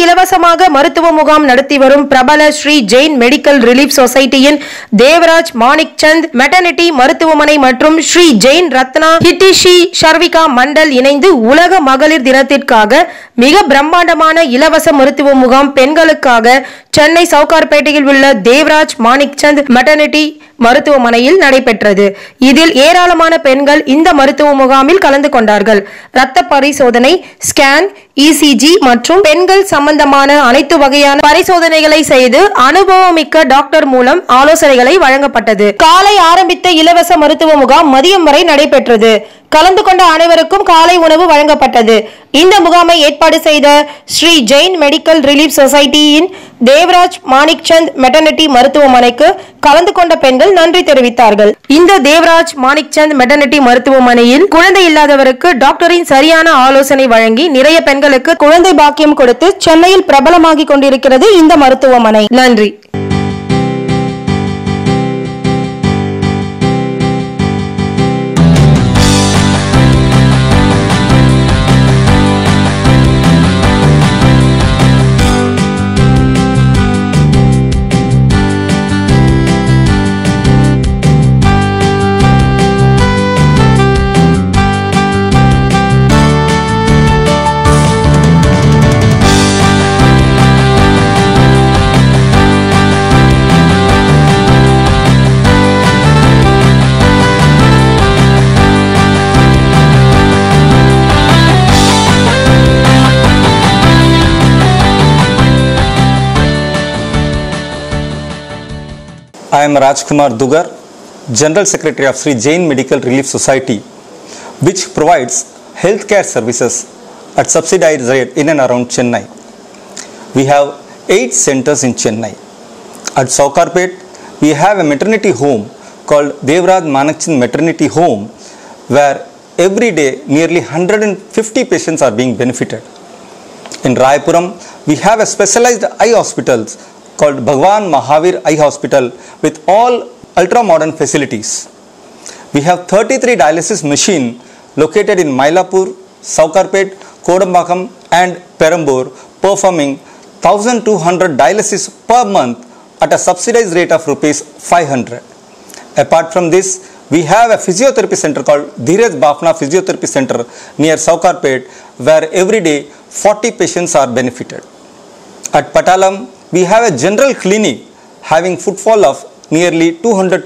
இலவசமாக மருத்துவ முகாம் நடத்தி வரும் பிரபல ஸ்ரீ ஜெயின் மெடிக்கல் ரிலீஃப் சொசைட்டியின் தேவராஜ் மாணிக்சந்த் மெட்டர்னிட்டி மருத்துவமனை மற்றும் ஸ்ரீ ஜெயின் ரத்னா ஹிட்டிஷி ஷர்விகா மண்டல் இணைந்து உலக மகளிர் தினத்திற்காக மிக பிரம்மாண்டமான இலவச மருத்துவ முகாம் பெண்களுக்காக சென்னை சவுகார்பேட்டையில் உள்ள தேவராஜ் மாணிக்சந்த் மெட்டர்னிட்டி மருத்துவமனையில் நடைபெற்றது. இதில் ஏராளமான பெண்கள் இந்த மருத்துவ முகாமில் கலந்து கொண்டார்கள். இரத்த பரிசோதனை, ஸ்கேன், இசிஜி மற்றும் பெண்கள் சம்பந்தமான அனைத்து வகையான பரிசோதனைகளை செய்து அனுபவமிக்க டாக்டர் மூலம் ஆலோசனைகளை வழங்கப்பட்டது. காலை ஆரம்பித்த இலவச மருத்துவ முகாம் மதியம் வரை நடைபெற்றது. கலந்து கொண்ட அனைவருக்கும் காலை உணவு வழங்கப்பட்டது. இந்த முகாமை ஏற்பாடு செய்த ஸ்ரீ ஜெயின் மெடிக்கல் ரிலீஃப் சொசைட்டியின் தேவராஜ் மாணிக்சந்த் மெட்டர்னிட்டி மருத்துவமனைக்கு கலந்து கொண்ட பெண்கள் நன்றி தெரிவித்தார்கள். இந்த தேவராஜ் மாணிக்சந்த் மெட்டர்னிட்டி மருத்துவமனையில் குழந்தை இல்லாதவருக்கு டாக்டரின் சரியான ஆலோசனை வழங்கி நிறைய பெண்களுக்கு குழந்தை பாக்கியம் கொடுத்து சென்னையில் பிரபலமாகிக் கொண்டிருக்கிறது இந்த மருத்துவமனை. நன்றி. I am Rajkumar Dugar, General Secretary of Sri Jain Medical Relief Society, which provides healthcare services at subsidized rate in and around Chennai. We have 8 centers in Chennai. At Saukarpet, we have a maternity home called Devraj Manikchand Maternity Home, where every day nearly 150 patients are being benefited. In Raipuram, we have a specialized eye hospitals called Bhagwan Mahavir Eye Hospital with all ultra-modern facilities. We have 33 dialysis machines located in Mylapore, Saukarpet, Kodambakam and Perambur, performing 1200 dialysis per month at a subsidized rate of rupees 500. Apart from this, we have a physiotherapy center called Dheeraj Bafna Physiotherapy Center near Saukarpet, where every day 40 patients are benefited. At Patalam, we have a general clinic having footfall of nearly 200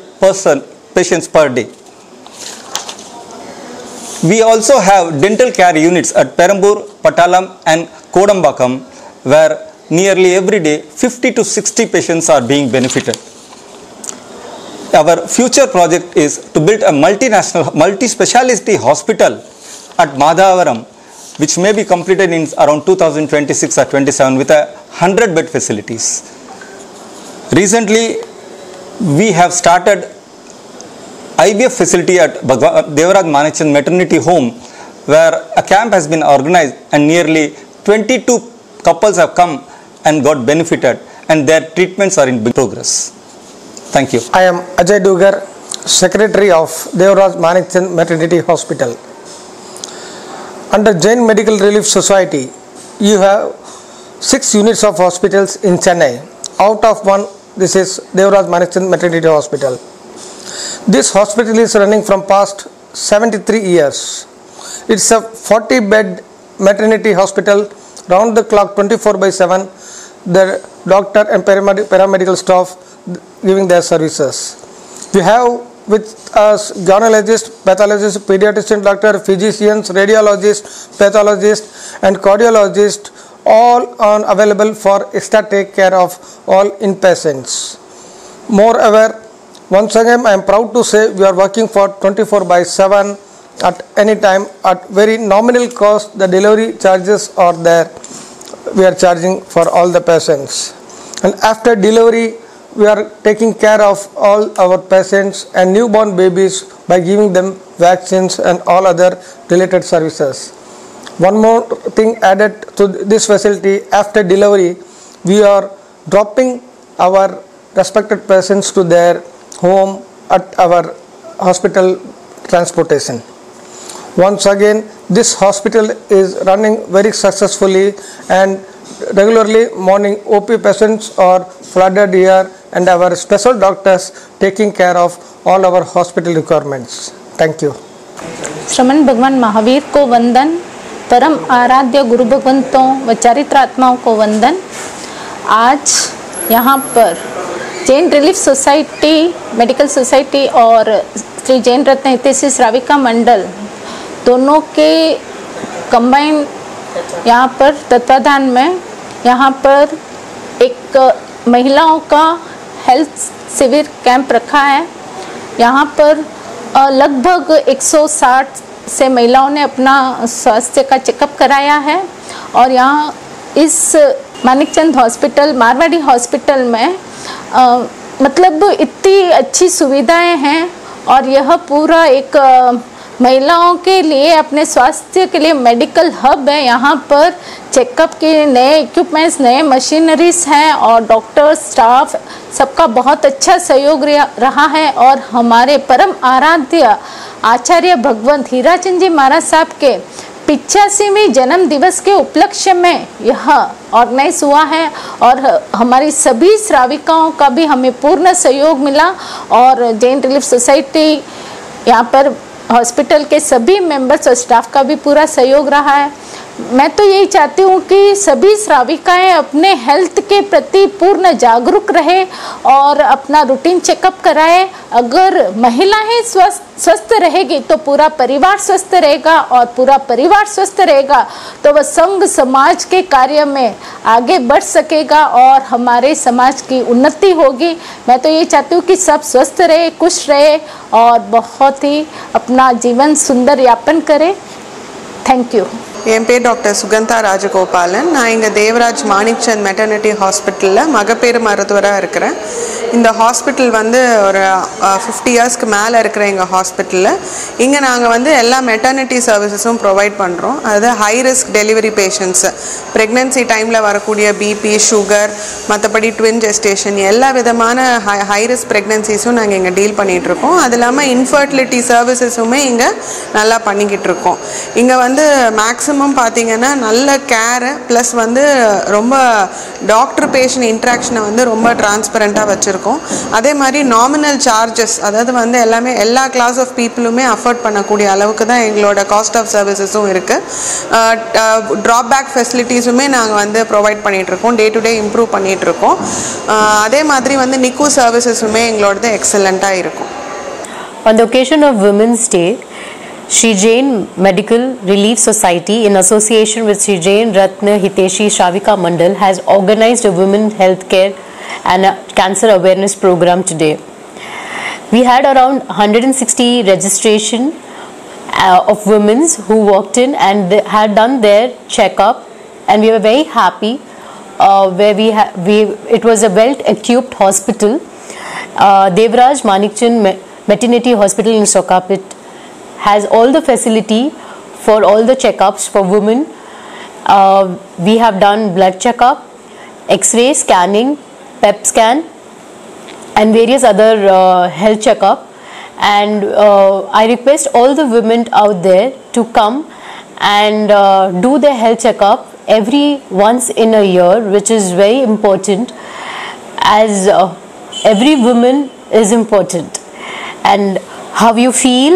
patients per day. We also have dental care units at Perambur, Patalam and Kodambakam, where nearly every day 50 to 60 patients are being benefited. Our future project is to build a multi-speciality hospital at Madhavaram, which may be completed in around 2026 or 27 with a 100-bed facilities. Recently, we have started IVF facility at Devraj Manikchand Maternity Home, where a camp has been organized and nearly 22 couples have come and got benefited, and their treatments are in progress. Thank you. I am Ajay Dugar, Secretary of Devraj Manikchand Maternity Hospital. Under Jain Medical Relief Society, you have 6 units of hospitals in Chennai. Out of one, this is Devraj Manikchand Maternity Hospital. This hospital is running from past 73 years. It's a 40-bed maternity hospital, round the clock 24/7. The doctor and paramedical staff giving their services. We have with us gynecologists, pathologists, pediatrician doctor, physicians, radiologists, pathologists and cardiologists, all are available for extra take care of all inpatients. Moreover, once again I am proud to say we are working for 24/7 at any time at very nominal cost. The delivery charges are there. We are charging for all the patients, and after delivery we are taking care of all our patients and newborn babies by giving them vaccines and all other related services. One more thing added to this facility, after delivery we are dropping our respected patients to their home at our hospital transportation. Once again, this hospital is running very successfully, and regularly morning OP patients are flooded here, and our special doctors taking care of all our hospital requirements. Thank you. श्रमण भगवान महावीर को वंदन, परम आराध्य गुरु भगवंतों व चरित्र आत्माओं को वंदन। आज यहाँ पर Jain relief society, medical society और श्री जैन रत्न हितैषी श्राविका मंडल दोनों के कंबाइन यहाँ पर तत्वाधान में यहाँ पर एक महिलाओं का हेल्थ शिविर कैंप रखा है। यहाँ पर लगभग 160 से महिलाओं ने अपना स्वास्थ्य का चेकअप कराया है और यहाँ इस मानिकचंद हॉस्पिटल, मारवाड़ी हॉस्पिटल में मतलब इतनी अच्छी सुविधाएं हैं और यह पूरा एक महिलाओं के लिए अपने स्वास्थ्य के लिए मेडिकल हब है। यहाँ पर चेकअप के नए इक्विपमेंट्स, नए मशीनरीज हैं और डॉक्टर स्टाफ सबका बहुत अच्छा सहयोग रहा है। और हमारे परम आराध्य आचार्य भगवंत हीराचंद जी महाराज साहब के 85वें जन्म दिवस के उपलक्ष्य में यह ऑर्गेनाइज हुआ है और हमारी सभी श्राविकाओं का भी हमें पूर्ण सहयोग मिला और जैन रिलीफ सोसाइटी यहाँ पर हॉस्पिटल के सभी मेंबर्स और स्टाफ का भी पूरा सहयोग रहा है। मैं तो यही चाहती हूँ कि सभी श्राविकाएं अपने हेल्थ के प्रति पूर्ण जागरूक रहे और अपना रूटीन चेकअप कराए। अगर महिलाएं स्वस्थ रहेगी तो पूरा परिवार स्वस्थ रहेगा और पूरा परिवार स्वस्थ रहेगा तो वह संघ समाज के कार्य में आगे बढ़ सकेगा और हमारे समाज की उन्नति होगी। मैं तो ये चाहती हूँ कि सब स्वस्थ रहे, खुश रहे और बहुत ही अपना जीवन सुंदर यापन करे। Thank you. என் பேர் டாக்டர் சுகந்தா ராஜகோபாலன். நான் இங்கே தேவராஜ் மாணிக்சந்த் மெட்டர்னிட்டி ஹாஸ்பிட்டலில் மகப்பேறு மருத்துவராக இருக்கிறேன். இந்த ஹாஸ்பிட்டல் வந்து ஒரு 50 இயர்ஸ்க்கு மேலே இருக்கிற எங்கள் ஹாஸ்பிட்டலில் இங்கே நாங்கள் வந்து எல்லா மெட்டர்னிட்டி சர்வீசஸும் ப்ரொவைட் பண்ணுறோம். அதாவது high risk delivery patients, pregnancy டைமில் வரக்கூடிய பிபி, சுகர், மற்றபடி ட்வின் ஜெஸ்டேஷன் எல்லா விதமான ஹை ரிஸ்க் ப்ரெக்னென்சிஸும் நாங்கள் இங்கே டீல் பண்ணிகிட்ருக்கோம். அது இல்லாமல் இன்ஃபர்டிலிட்டி சர்வீசஸுமே இங்கே நல்லா பண்ணிக்கிட்டு இருக்கோம். இங்கே வந்து மேக்ஸிமம் பார்த்திங்கன்னா நல்ல கேரு ப்ளஸ் வந்து ரொம்ப டாக்டர் பேஷண்ட் இன்ட்ராக்ஷனை வந்து ரொம்ப டிரான்ஸ்பரண்ட்டாக வச்சுருக்கோம். அதே மாதிரி நாமினல் சார்ஜஸ், அதாவது வந்து எல்லா கிளாஸ் ஆஃப் பீப்புளுமே அஃபோர்ட் பண்ணக்கூடிய அளவுக்கு தான் எங்களோட காஸ்ட் ஆஃப் சர்வீசஸும் இருக்குது. ட்ராபேக் ஃபெசிலிட்டிஸுமே நாங்கள் வந்து ப்ரொவைட் பண்ணிகிட்ருக்கோம், டே டு டே இம்ப்ரூவ் பண்ணிகிட்ருக்கோம். அதே மாதிரி வந்து நிக்கு சர்வீசஸுமே எங்களோடது எக்ஸலண்ட்டாக இருக்கும். On the occasion of Women's Day, Sri Jain Medical Relief Society in association with Sri Jain Ratna Hitaishi Shravika Mandal has organized a women healthcare and a cancer awareness program today. We had around 160 registration of women who walked in and they had done their checkup, and we were very happy where it was a well equipped hospital. Devraj Manikchand Maternity Hospital in Sokapit has all the facility for all the checkups for women. We have done blood checkup, x-ray, scanning, pep scan and various other health checkup, and I request all the women out there to come and do their health checkup once in a year, which is very important, as every woman is important and how you feel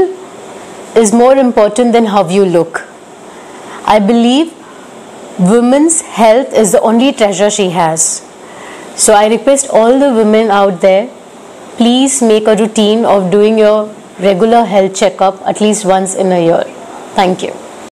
is more important than how you look. I believe women's health is the only treasure she has. So I request all the women out there, please make a routine of doing your regular health checkup at least once in a year. Thank you.